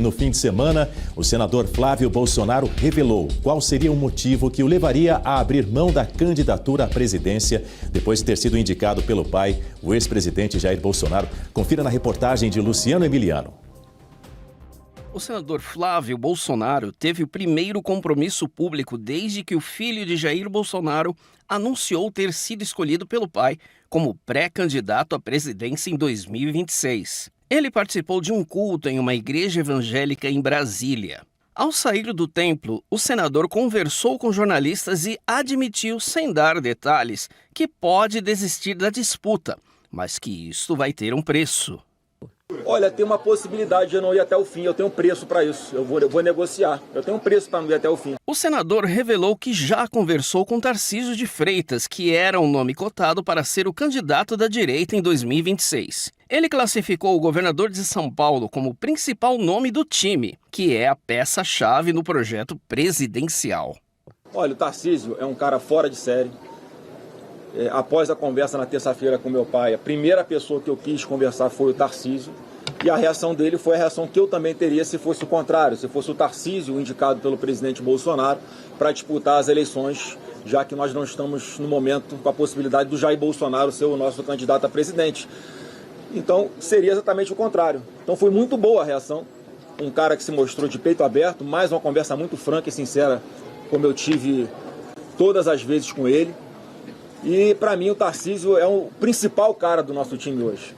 no fim de semana, o senador Flávio Bolsonaro revelou qual seria o motivo que o levaria a abrir mão da candidatura à presidência depois de ter sido indicado pelo pai, o ex-presidente Jair Bolsonaro. Confira na reportagem de Luciano Emiliano. O senador Flávio Bolsonaro teve o primeiro compromisso público desde que o filho de Jair Bolsonaro anunciou ter sido escolhido pelo pai como pré-candidato à presidência em 2026. Ele participou de um culto em uma igreja evangélica em Brasília. Ao sair do templo, o senador conversou com jornalistas e admitiu, sem dar detalhes, que pode desistir da disputa, mas que isto vai ter um preço. Olha, tem uma possibilidade de eu não ir até o fim, eu tenho um preço para isso, eu vou negociar, eu tenho um preço para não ir até o fim. O senador revelou que já conversou com Tarcísio de Freitas, que era um nome cotado para ser o candidato da direita em 2026. Ele classificou o governador de São Paulo como o principal nome do time, que é a peça-chave no projeto presidencial. Olha, o Tarcísio é um cara fora de série. Após a conversa na terça-feira com meu pai, a primeira pessoa que eu quis conversar foi o Tarcísio. E a reação dele foi a reação que eu também teria se fosse o contrário, se fosse o Tarcísio indicado pelo presidente Bolsonaro para disputar as eleições, já que nós não estamos no momento com a possibilidade do Jair Bolsonaro ser o nosso candidato a presidente. Então seria exatamente o contrário. Então foi muito boa a reação, um cara que se mostrou de peito aberto, mais uma conversa muito franca e sincera, como eu tive todas as vezes com ele. E para mim o Tarcísio é o principal cara do nosso time hoje,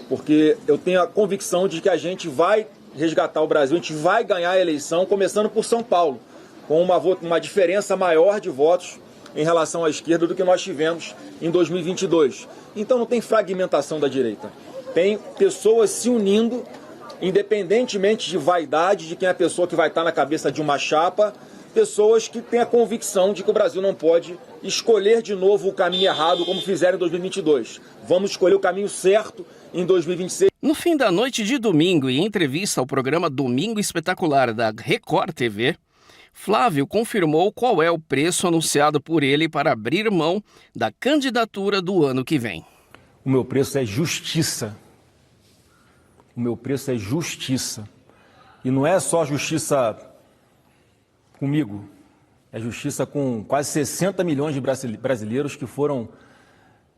porque eu tenho a convicção de que a gente vai resgatar o Brasil, a gente vai ganhar a eleição, começando por São Paulo, com uma diferença maior de votos em relação à esquerda do que nós tivemos em 2022. Então não tem fragmentação da direita, tem pessoas se unindo, independentemente de vaidade, de quem é a pessoa que vai estar na cabeça de uma chapa, pessoas que têm a convicção de que o Brasil não pode escolher de novo o caminho errado como fizeram em 2022. Vamos escolher o caminho certo em 2026. No fim da noite de domingo, em entrevista ao programa Domingo Espetacular da Record TV, Flávio confirmou qual é o preço anunciado por ele para abrir mão da candidatura do ano que vem. O meu preço é justiça. O meu preço é justiça. E não é só justiça comigo, é justiça com quase 60 milhões de brasileiros que foram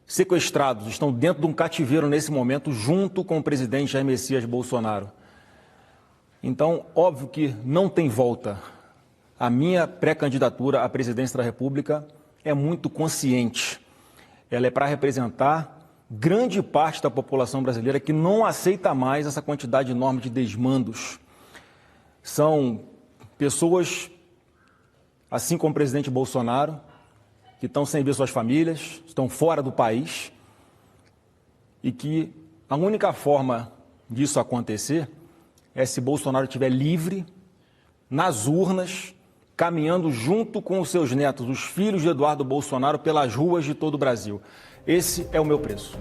sequestrados, estão dentro de um cativeiro nesse momento, junto com o presidente Jair Messias Bolsonaro. Então, óbvio que não tem volta. A minha pré-candidatura à presidência da República é muito consciente. Ela é para representar grande parte da população brasileira que não aceita mais essa quantidade enorme de desmandos. São pessoas, assim como o presidente Bolsonaro, que estão sem ver suas famílias, estão fora do país, e que a única forma disso acontecer é se Bolsonaro estiver livre, nas urnas, caminhando junto com os seus netos, os filhos de Eduardo Bolsonaro, pelas ruas de todo o Brasil. Esse é o meu preço.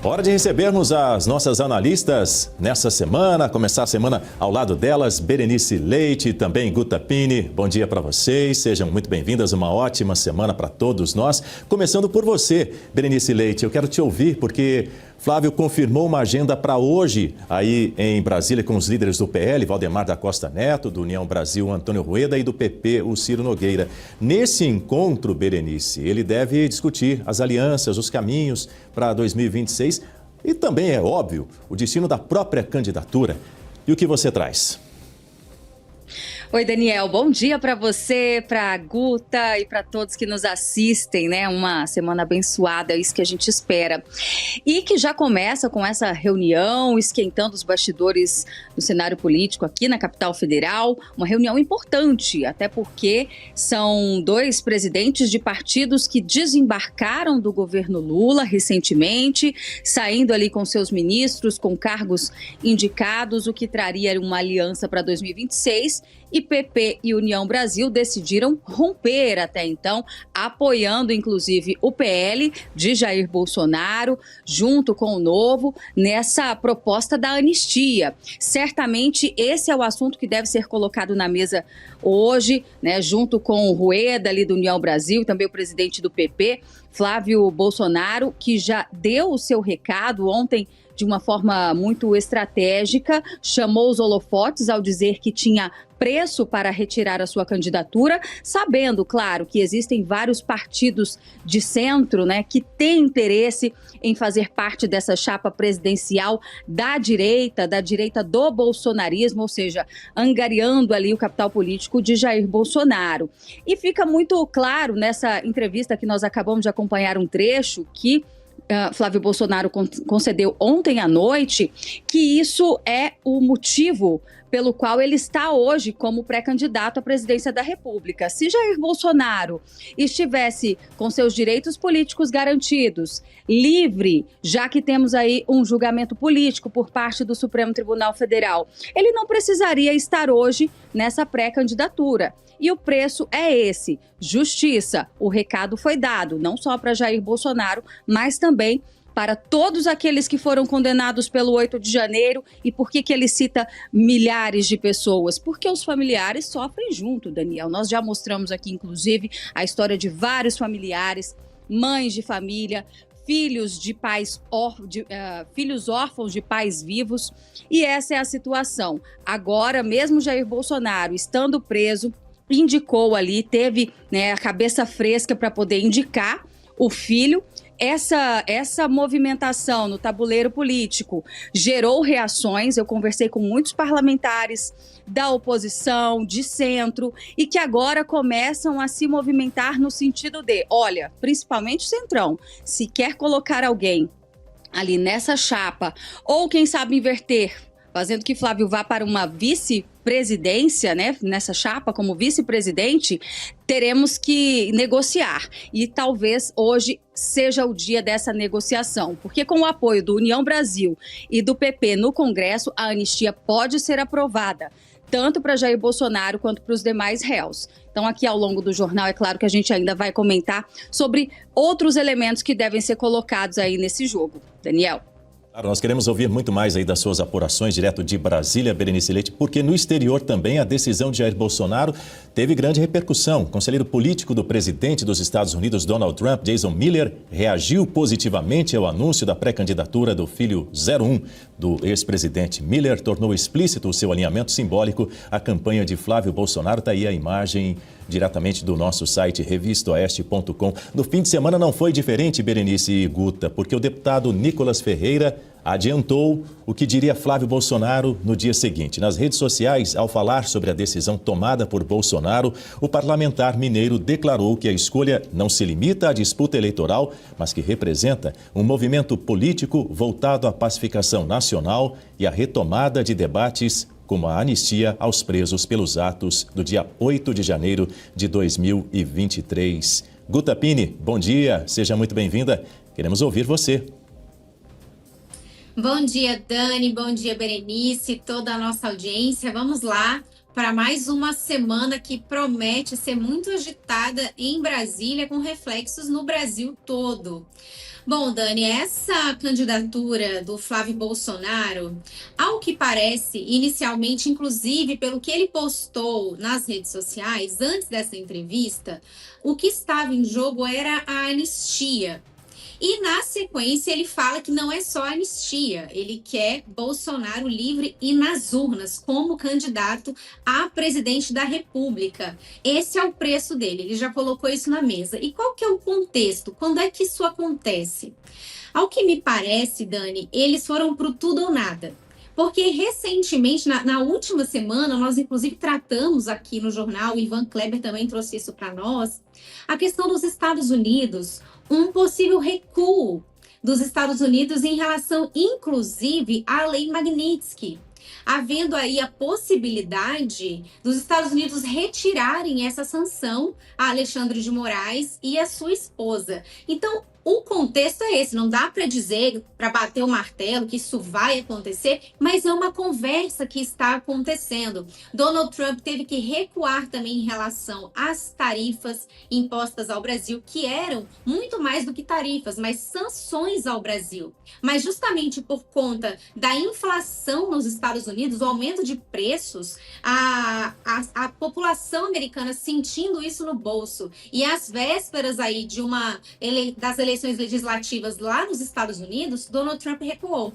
Hora de recebermos as nossas analistas nessa semana, começar a semana ao lado delas, Berenice Leite e também Guta Pini. Bom dia para vocês, sejam muito bem-vindas, uma ótima semana para todos nós. Começando por você, Berenice Leite, eu quero te ouvir porque Flávio confirmou uma agenda para hoje aí em Brasília com os líderes do PL, Valdemar da Costa Neto, do União Brasil, Antônio Rueda, e do PP, o Ciro Nogueira. Nesse encontro, Berenice, ele deve discutir as alianças, os caminhos para 2026 e também, é óbvio, o destino da própria candidatura. E o que você traz? Oi, Daniel, bom dia para você, para a Guta e para todos que nos assistem, né? Uma semana abençoada, é isso que a gente espera. E que já começa com essa reunião, esquentando os bastidores do cenário político aqui na capital federal, uma reunião importante, até porque são dois presidentes de partidos que desembarcaram do governo Lula recentemente, saindo ali com seus ministros, com cargos indicados, o que traria uma aliança para 2026, e PP e União Brasil decidiram romper até então, apoiando inclusive o PL de Jair Bolsonaro, junto com o Novo, nessa proposta da anistia. Certamente esse é o assunto que deve ser colocado na mesa hoje, né, junto com o Rueda ali do União Brasil, também o presidente do PP, Flávio Bolsonaro, que já deu o seu recado ontem de uma forma muito estratégica, chamou os holofotes ao dizer que tinha preço para retirar a sua candidatura, sabendo, claro, que existem vários partidos de centro, né, que têm interesse em fazer parte dessa chapa presidencial da direita do bolsonarismo, ou seja, angariando ali o capital político de Jair Bolsonaro. E fica muito claro nessa entrevista que nós acabamos de acompanhar um trecho que Flávio Bolsonaro concedeu ontem à noite, que isso é o motivo pelo qual ele está hoje como pré-candidato à presidência da República. Se Jair Bolsonaro estivesse com seus direitos políticos garantidos, livre, já que temos aí um julgamento político por parte do Supremo Tribunal Federal, ele não precisaria estar hoje nessa pré-candidatura. E o preço é esse, justiça. O recado foi dado, não só para Jair Bolsonaro, mas também para todos aqueles que foram condenados pelo 8 de janeiro. E por que ele cita milhares de pessoas? Porque os familiares sofrem junto, Daniel. Nós já mostramos aqui, inclusive, a história de vários familiares, mães de família, filhos de pais filhos órfãos de pais vivos. E essa é a situação. Agora, mesmo Jair Bolsonaro estando preso, indicou ali, teve, né, a cabeça fresca para poder indicar o filho. Essa movimentação no tabuleiro político gerou reações. Eu conversei com muitos parlamentares da oposição, de centro, e que agora começam a se movimentar no sentido de, olha, principalmente o Centrão, se quer colocar alguém ali nessa chapa, ou quem sabe inverter, fazendo que Flávio vá para uma vice-presidência, né, nessa chapa como vice-presidente, teremos que negociar. E talvez hoje seja o dia dessa negociação, porque com o apoio do União Brasil e do PP no Congresso, a anistia pode ser aprovada, tanto para Jair Bolsonaro quanto para os demais réus. Então, aqui ao longo do jornal, é claro que a gente ainda vai comentar sobre outros elementos que devem ser colocados aí nesse jogo. Daniel. Claro, nós queremos ouvir muito mais aí das suas apurações direto de Brasília, Berenice Leite, porque no exterior também a decisão de Jair Bolsonaro teve grande repercussão. O conselheiro político do presidente dos Estados Unidos, Donald Trump, Jason Miller, reagiu positivamente ao anúncio da pré-candidatura do filho 01 do ex-presidente. Miller tornou explícito o seu alinhamento simbólico à campanha de Flávio Bolsonaro. Está aí a imagem diretamente do nosto site revistaoeste.com. No fim de semana não foi diferente, Berenice e Guta, porque o deputado Nicolas Ferreira adiantou o que diria Flávio Bolsonaro no dia seguinte. Nas redes sociais, ao falar sobre a decisão tomada por Bolsonaro, o parlamentar mineiro declarou que a escolha não se limita à disputa eleitoral, mas que representa um movimento político voltado à pacificação nacional e à retomada de debates como a anistia aos presos pelos atos do dia 8 de janeiro de 2023. Guta Pini, bom dia, seja muito bem-vinda. Queremos ouvir você. Bom dia, Dani, bom dia, Berenice, toda a nossa audiência. Vamos lá para mais uma semana que promete ser muito agitada em Brasília, com reflexos no Brasil todo. Bom, Dani, essa candidatura do Flávio Bolsonaro, ao que parece, inicialmente, inclusive pelo que ele postou nas redes sociais, antes dessa entrevista, o que estava em jogo era a anistia. E, na sequência, ele fala que não é só anistia, ele quer Bolsonaro livre e nas urnas, como candidato a presidente da República. Esse é o preço dele, ele já colocou isso na mesa. E qual que é o contexto? Quando é que isso acontece? Ao que me parece, Dani, eles foram pro tudo ou nada. Porque recentemente, na última semana, nós inclusive tratamos aqui no jornal, o Ivan Kleber também trouxe isso para nós, a questão dos Estados Unidos, um possível recuo dos Estados Unidos em relação, inclusive, à Lei Magnitsky, havendo aí a possibilidade dos Estados Unidos retirarem essa sanção a Alexandre de Moraes e a sua esposa. Então, o contexto é esse, não dá para dizer, para bater o martelo, que isso vai acontecer, mas é uma conversa que está acontecendo. Donald Trump teve que recuar também em relação às tarifas impostas ao Brasil, que eram muito mais do que tarifas, mas sanções ao Brasil. Mas justamente por conta da inflação nos Estados Unidos, o aumento de preços, a população americana sentindo isso no bolso, e às vésperas aí das eleições legislativas lá nos Estados Unidos, Donald Trump recuou.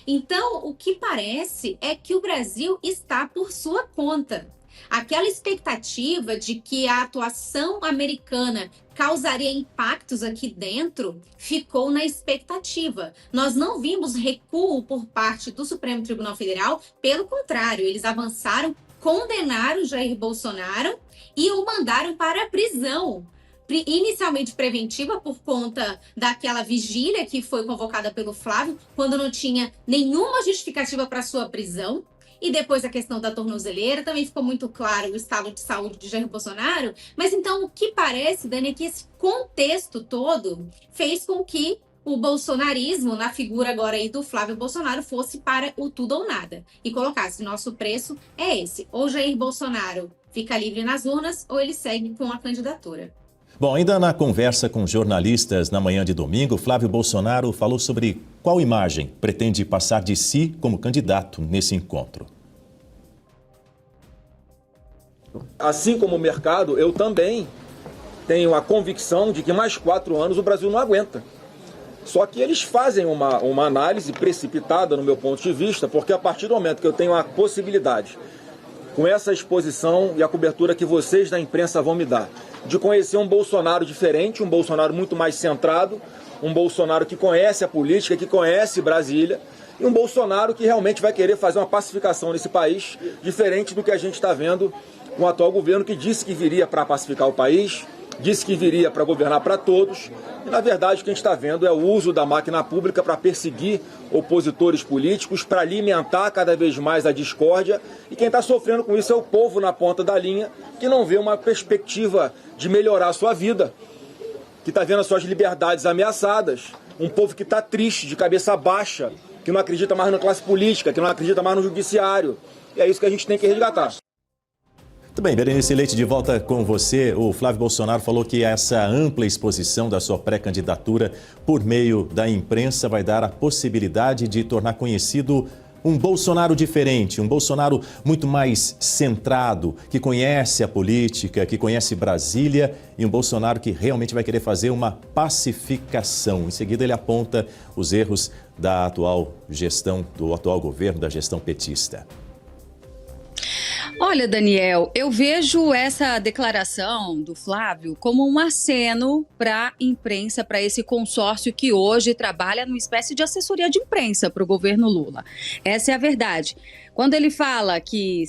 Então, o que parece é que o Brasil está por sua conta. Aquela expectativa de que a atuação americana causaria impactos aqui dentro ficou na expectativa. Nós não vimos recuo por parte do Supremo Tribunal Federal, pelo contrário, eles avançaram, condenaram Jair Bolsonaro e o mandaram para a prisão. Inicialmente preventiva por conta daquela vigília que foi convocada pelo Flávio, quando não tinha nenhuma justificativa para sua prisão. E depois a questão da tornozeleira, também ficou muito claro o estado de saúde de Jair Bolsonaro. Mas então o que parece, Dani, é que esse contexto todo fez com que o bolsonarismo, na figura agora aí do Flávio Bolsonaro, fosse para o tudo ou nada. E colocasse, nosso preço é esse. Ou Jair Bolsonaro fica livre nas urnas, ou ele segue com a candidatura. Bom, ainda na conversa com jornalistas na manhã de domingo, Flávio Bolsonaro falou sobre qual imagem pretende passar de si como candidato nesse encontro. Assim como o mercado, eu também tenho a convicção de que mais 4 anos o Brasil não aguenta. Só que eles fazem uma análise precipitada, no meu ponto de vista, porque a partir do momento que eu tenho a possibilidade, com essa exposição e a cobertura que vocês da imprensa vão me dar, de conhecer um Bolsonaro diferente, um Bolsonaro muito mais centrado, um Bolsonaro que conhece a política, que conhece Brasília, e um Bolsonaro que realmente vai querer fazer uma pacificação nesse país, diferente do que a gente está vendo com o atual governo, que disse que viria para pacificar o país, disse que viria para governar para todos, e na verdade o que a gente está vendo é o uso da máquina pública para perseguir opositores políticos, para alimentar cada vez mais a discórdia, e quem está sofrendo com isso é o povo na ponta da linha, que não vê uma perspectiva de melhorar a sua vida, que está vendo as suas liberdades ameaçadas, um povo que está triste, de cabeça baixa, que não acredita mais na classe política, que não acredita mais no judiciário, e é isso que a gente tem que resgatar. Muito bem, Berenice Leite, de volta com você. O Flávio Bolsonaro falou que essa ampla exposição da sua pré-candidatura por meio da imprensa vai dar a possibilidade de tornar conhecido um Bolsonaro diferente, um Bolsonaro muito mais centrado, que conhece a política, que conhece Brasília, e um Bolsonaro que realmente vai querer fazer uma pacificação. Em seguida, ele aponta os erros da atual gestão, do atual governo, da gestão petista. Olha, Daniel, eu vejo essa declaração do Flávio como um aceno para a imprensa, para esse consórcio que hoje trabalha numa espécie de assessoria de imprensa para o governo Lula. Essa é a verdade. Quando ele fala que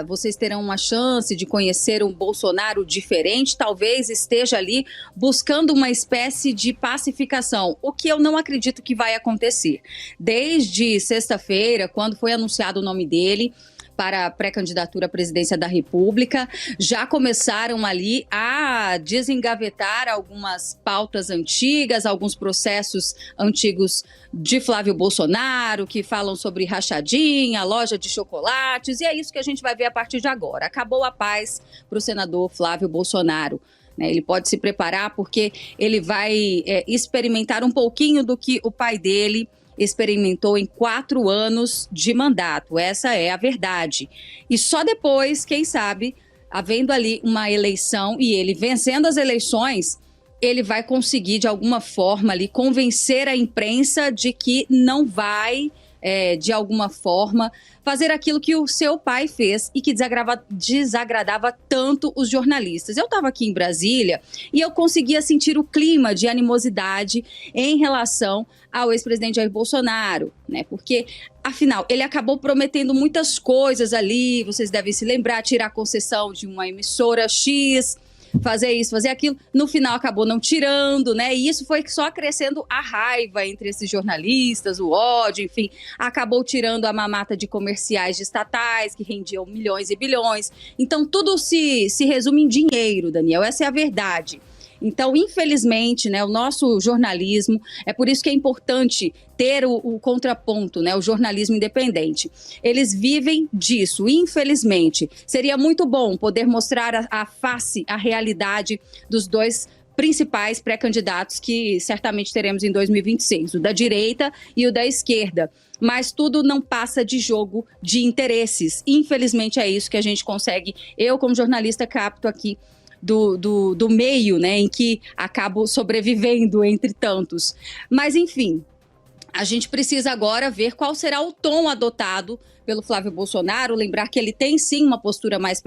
vocês terão uma chance de conhecer um Bolsonaro diferente, talvez esteja ali buscando uma espécie de pacificação, o que eu não acredito que vai acontecer. Desde sexta-feira, quando foi anunciado o nome dele para a pré-candidatura à presidência da República, já começaram ali a desengavetar algumas pautas antigas, alguns processos antigos de Flávio Bolsonaro, que falam sobre rachadinha, loja de chocolates, e é isso que a gente vai ver a partir de agora. Acabou a paz para o senador Flávio Bolsonaro. Ele pode se preparar porque ele vai experimentar um pouquinho do que o pai dele experimentou em 4 anos de mandato. Essa é a verdade. E só depois, quem sabe, havendo ali uma eleição e ele vencendo as eleições, ele vai conseguir, de alguma forma, ali, convencer a imprensa de que não vai, de alguma forma, fazer aquilo que o seu pai fez e que desagradava tanto os jornalistas. Eu estava aqui em Brasília e eu conseguia sentir o clima de animosidade em relação ao ex-presidente Jair Bolsonaro, né? Porque, afinal, ele acabou prometendo muitas coisas ali, vocês devem se lembrar, tirar a concessão de uma emissora X, fazer isso, fazer aquilo, no final acabou não tirando, né? E isso foi só crescendo a raiva entre esses jornalistas, o ódio, enfim, acabou tirando a mamata de comerciais de estatais que rendiam milhões e bilhões. Então tudo se resume em dinheiro, Daniel, essa é a verdade. Então, infelizmente, né, o nosso jornalismo, é por isso que é importante ter o contraponto, né, o jornalismo independente. Eles vivem disso, infelizmente. Seria muito bom poder mostrar a face, a realidade dos dois principais pré-candidatos que certamente teremos em 2026, o da direita e o da esquerda. Mas tudo não passa de jogo de interesses. Infelizmente, é isso que a gente consegue. Eu, como jornalista, capto aqui do meio, né, em que acabo sobrevivendo entre tantos. Mas, enfim, A gente precisa agora ver qual será o tom adotado pelo Flávio Bolsonaro, lembrar que ele tem sim uma postura mais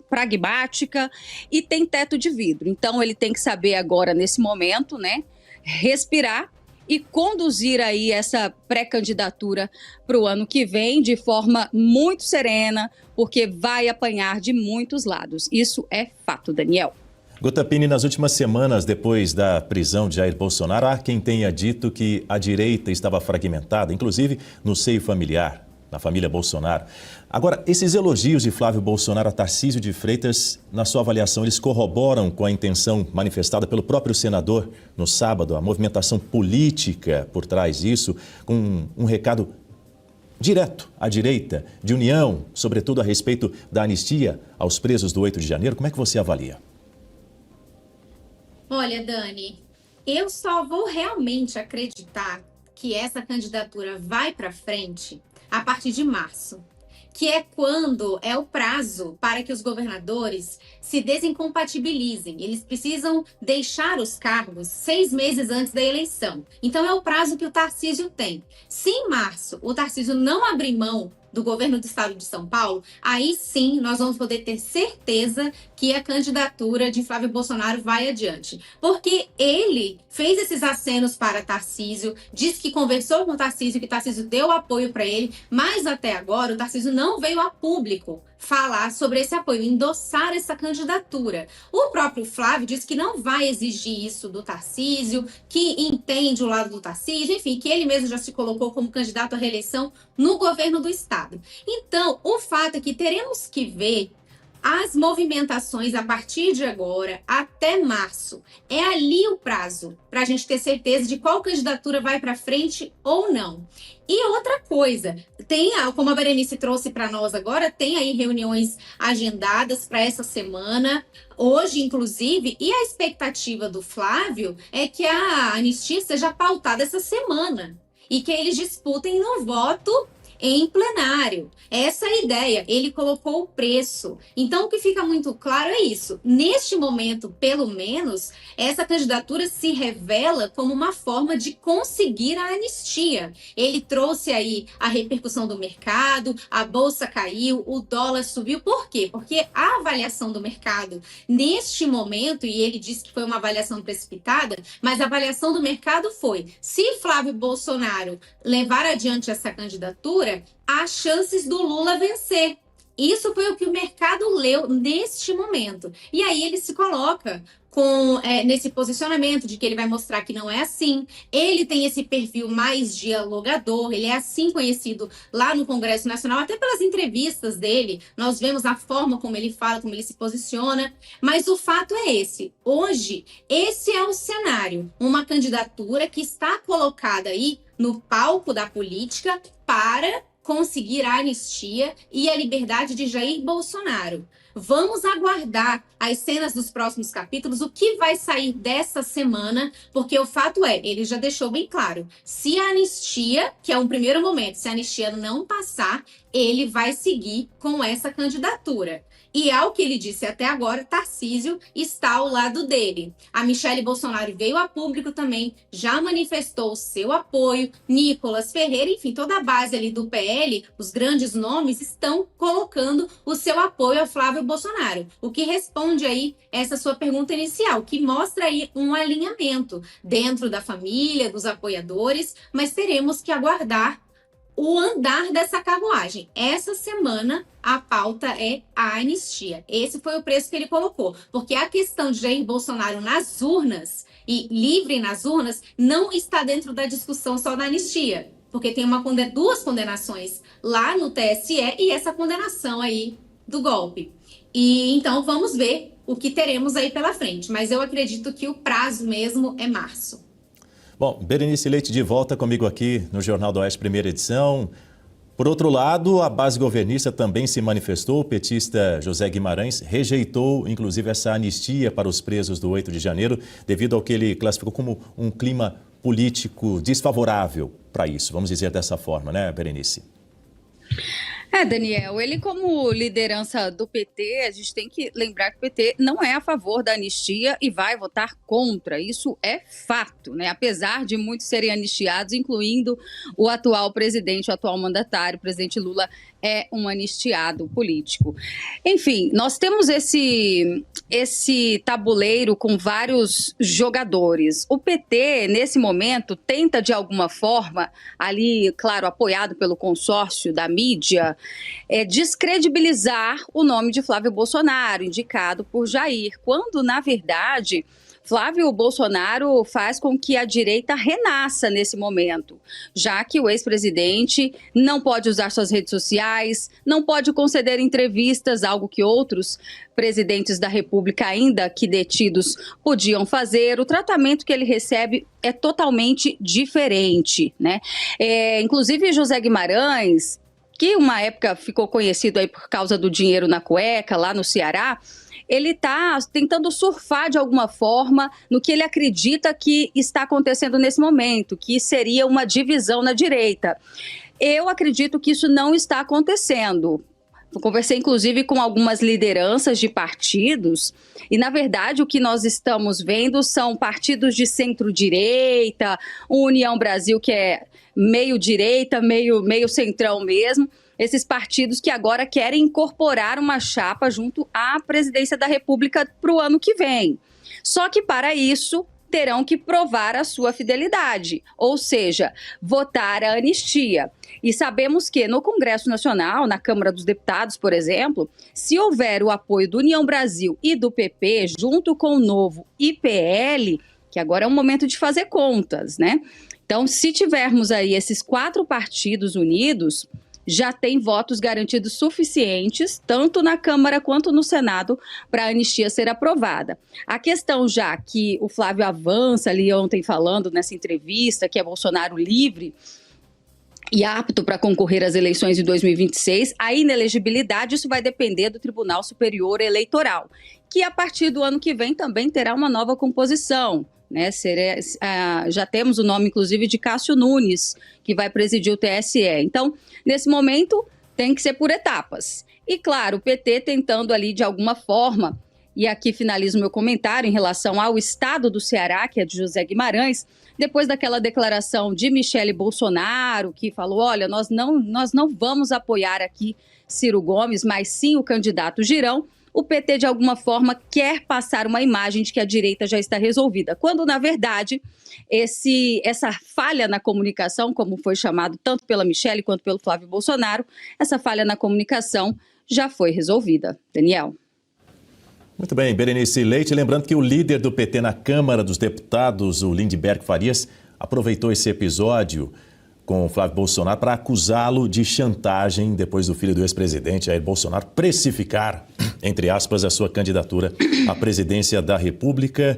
pragmática e tem teto de vidro. Então ele tem que saber agora, nesse momento, né, respirar e conduzir aí essa pré-candidatura para o ano que vem de forma muito serena, porque vai apanhar de muitos lados. Isso é fato, Daniel. Guta Piñi, nas últimas semanas, depois da prisão de Jair Bolsonaro, há quem tenha dito que a direita estava fragmentada, inclusive no seio familiar, na família Bolsonaro. Agora, esses elogios de Flávio Bolsonaro a Tarcísio de Freitas, na sua avaliação, eles corroboram com a intenção manifestada pelo próprio senador no sábado, a movimentação política por trás disso, com um recado direto à direita, de união, sobretudo a respeito da anistia aos presos do 8 de janeiro. Como é que você avalia? Olha, Dani, eu só vou realmente acreditar que essa candidatura vai para frente a partir de março, que é quando é o prazo para que os governadores se desincompatibilizem. Eles precisam deixar os cargos 6 meses antes da eleição. Então é o prazo que o Tarcísio tem. Se em março o Tarcísio não abrir mão do governo do estado de São Paulo, aí sim nós vamos poder ter certeza que a candidatura de Flávio Bolsonaro vai adiante. Porque ele fez esses acenos para Tarcísio, disse que conversou com o Tarcísio, que Tarcísio deu apoio para ele, mas até agora o Tarcísio não veio a público falar sobre esse apoio, endossar essa candidatura. O próprio Flávio disse que não vai exigir isso do Tarcísio, que entende o lado do Tarcísio, enfim, que ele mesmo já se colocou como candidato à reeleição no governo do estado. Então, o fato é que teremos que ver as movimentações a partir de agora até março. É ali o prazo para a gente ter certeza de qual candidatura vai para frente ou não. E outra coisa, como a Berenice trouxe para nós agora, tem aí reuniões agendadas para essa semana, hoje inclusive, e a expectativa do Flávio é que a anistia seja pautada essa semana e que eles disputem no voto em plenário. Essa é a ideia. Ele colocou o preço. Então, o que fica muito claro é isso. Neste momento, pelo menos, essa candidatura se revela como uma forma de conseguir a anistia. Ele trouxe aí a repercussão do mercado, a bolsa caiu, o dólar subiu. Por quê? Porque a avaliação do mercado, neste momento, e ele disse que foi uma avaliação precipitada, mas a avaliação do mercado foi: se Flávio Bolsonaro levar adiante essa candidatura, há chances do Lula vencer. Isso foi o que o mercado leu neste momento. E aí ele se coloca nesse posicionamento de que ele vai mostrar que não é assim. Ele tem esse perfil mais dialogador, ele é assim conhecido lá no Congresso Nacional, até pelas entrevistas dele, nós vemos a forma como ele fala, como ele se posiciona, mas o fato é esse. Hoje, esse é o cenário, uma candidatura que está colocada aí no palco da política para conseguir a anistia e a liberdade de Jair Bolsonaro. Vamos aguardar as cenas dos próximos capítulos, o que vai sair dessa semana, porque o fato é, ele já deixou bem claro, se a anistia, que é um primeiro momento, se a anistia não passar, ele vai seguir com essa candidatura. E ao que ele disse até agora, Tarcísio está ao lado dele. A Michelle Bolsonaro veio a público também, já manifestou o seu apoio, Nicolas Ferreira, enfim, toda a base ali do PL, os grandes nomes, estão colocando o seu apoio a Flávio Bolsonaro. O que responde aí essa sua pergunta inicial, que mostra aí um alinhamento dentro da família, dos apoiadores, mas teremos que aguardar o andar dessa carruagem. Essa semana, a pauta é a anistia. Esse foi o preço que ele colocou. Porque a questão de Jair Bolsonaro nas urnas, e livre nas urnas, não está dentro da discussão só da anistia. Porque tem duas condenações lá no TSE e essa condenação aí do golpe. E então vamos ver o que teremos aí pela frente. Mas eu acredito que o prazo mesmo é março. Bom, Berenice Leite de volta comigo aqui no Jornal do Oeste, primeira edição. Por outro lado, a base governista também se manifestou. O petista José Guimarães rejeitou, inclusive, essa anistia para os presos do 8 de janeiro, devido ao que ele classificou como um clima político desfavorável para isso. Vamos dizer dessa forma, né, Berenice? Daniel, ele como liderança do PT, a gente tem que lembrar que o PT não é a favor da anistia e vai votar contra. Isso é fato, né? Apesar de muitos serem anistiados, incluindo o atual presidente, o atual mandatário, o presidente Lula é um anistiado político. Enfim, nós temos esse tabuleiro com vários jogadores. O PT, nesse momento, tenta de alguma forma, ali, claro, apoiado pelo consórcio da mídia, descredibilizar o nome de Flávio Bolsonaro, indicado por Jair, quando, na verdade, Flávio Bolsonaro faz com que a direita renasça nesse momento, já que o ex-presidente não pode usar suas redes sociais, não pode conceder entrevistas, algo que outros presidentes da República, ainda que detidos, podiam fazer. O tratamento que ele recebe é totalmente diferente, né? Inclusive, José Guimarães, que uma época ficou conhecido aí por causa do dinheiro na cueca, lá no Ceará, ele está tentando surfar de alguma forma no que ele acredita que está acontecendo nesse momento, que seria uma divisão na direita. Eu acredito que isso não está acontecendo. Eu conversei, inclusive, com algumas lideranças de partidos e, na verdade, o que nós estamos vendo são partidos de centro-direita, União Brasil, que é meio direita, meio centrão mesmo, esses partidos que agora querem incorporar uma chapa junto à presidência da República para o ano que vem. Só que, para isso, terão que provar a sua fidelidade, ou seja, votar a anistia. E sabemos que no Congresso Nacional, na Câmara dos Deputados, por exemplo, se houver o apoio do União Brasil e do PP, junto com o Novo e PL, que agora é um momento de fazer contas, né? Então, se tivermos aí esses 4 partidos unidos, já tem votos garantidos suficientes, tanto na Câmara quanto no Senado, para a anistia ser aprovada. A questão já que o Flávio avança ali ontem falando nessa entrevista, que é Bolsonaro livre e apto para concorrer às eleições de 2026, a inelegibilidade, isso vai depender do Tribunal Superior Eleitoral, que a partir do ano que vem também terá uma nova composição. Né, já temos o nome, inclusive, de Cássio Nunes, que vai presidir o TSE. Então, nesse momento, tem que ser por etapas. E, claro, o PT tentando ali, de alguma forma, e aqui finalizo meu comentário em relação ao estado do Ceará, que é de José Guimarães, depois daquela declaração de Michele Bolsonaro, que falou, olha, nós não vamos apoiar aqui Ciro Gomes, mas sim o candidato Girão. O PT, de alguma forma, quer passar uma imagem de que a direita já está resolvida, quando, na verdade, essa falha na comunicação, como foi chamado tanto pela Michele quanto pelo Flávio Bolsonaro, essa falha na comunicação já foi resolvida. Daniel. Muito bem, Berenice Leite. Lembrando que o líder do PT na Câmara dos Deputados, o Lindbergh Farias, aproveitou esse episódio com o Flávio Bolsonaro para acusá-lo de chantagem depois do filho do ex-presidente Jair Bolsonaro precificar, entre aspas, a sua candidatura à presidência da República.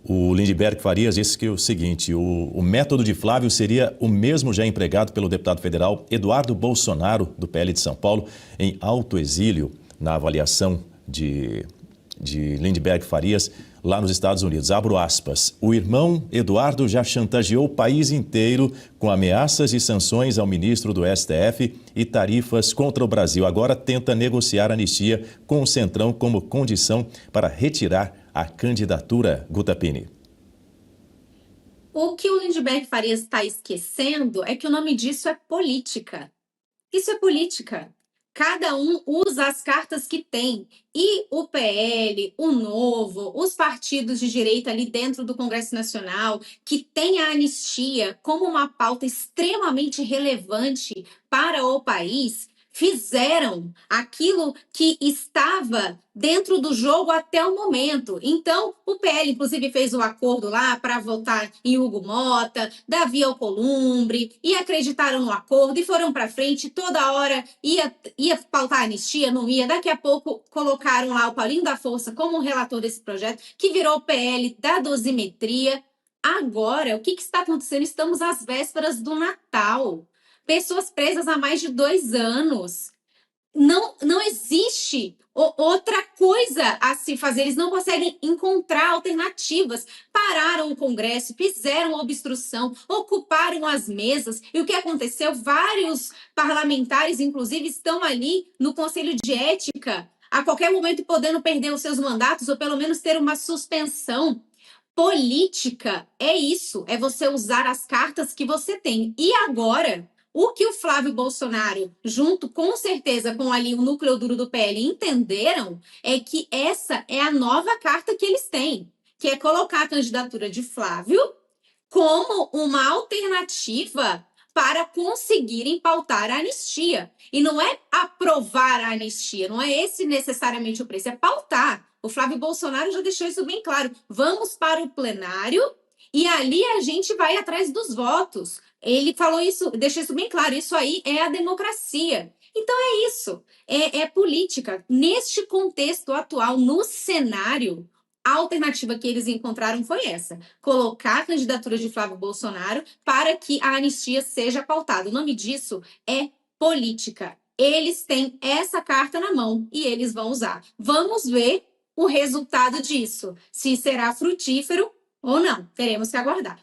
O Lindbergh Farias disse que o seguinte, o método de Flávio seria o mesmo já empregado pelo deputado federal Eduardo Bolsonaro, do PL de São Paulo, em alto exílio, na avaliação de Lindbergh Farias, lá nos Estados Unidos. Abro aspas. O irmão Eduardo já chantageou o país inteiro com ameaças de sanções ao ministro do STF e tarifas contra o Brasil. Agora tenta negociar anistia com o Centrão como condição para retirar a candidatura. Guta Pini. O que o Lindbergh Farias está esquecendo é que o nome disso é política. Isso é política. Cada um usa as cartas que tem. E o PL, o Novo, os partidos de direita ali dentro do Congresso Nacional, que tem a anistia como uma pauta extremamente relevante para o país, fizeram aquilo que estava dentro do jogo até o momento. Então, o PL, inclusive, fez o acordo lá para votar em Hugo Mota, Davi Alcolumbre, e acreditaram no acordo e foram para frente. Toda hora ia pautar a anistia, não ia. Daqui a pouco colocaram lá o Paulinho da Força como relator desse projeto, que virou o PL da dosimetria. Agora, o que está acontecendo? Estamos às vésperas do Natal. Pessoas presas há mais de 2 anos. Não existe outra coisa nada a se fazer, eles não conseguem encontrar alternativas. Pararam o Congresso, fizeram obstrução, ocuparam as mesas. E o que aconteceu? Vários parlamentares, inclusive, estão ali no Conselho de Ética, a qualquer momento podendo perder os seus mandatos ou pelo menos ter uma suspensão. Política é isso, é você usar as cartas que você tem. E agora, o que o Flávio Bolsonaro, junto com certeza com ali o núcleo duro do PL, entenderam é que essa é a nova carta que eles têm, que é colocar a candidatura de Flávio como uma alternativa para conseguirem pautar a anistia. E não é aprovar a anistia, não é esse necessariamente o preço, é pautar. O Flávio Bolsonaro já deixou isso bem claro. Vamos para o plenário e ali a gente vai atrás dos votos. Ele falou isso, deixou isso bem claro, isso aí é a democracia. Então é isso, é política. Neste contexto atual, no cenário, a alternativa que eles encontraram foi essa: colocar a candidatura de Flávio Bolsonaro para que a anistia seja pautada. O nome disso é política. Eles têm essa carta na mão e eles vão usar. Vamos ver o resultado disso, se será frutífero ou não. Teremos que aguardar.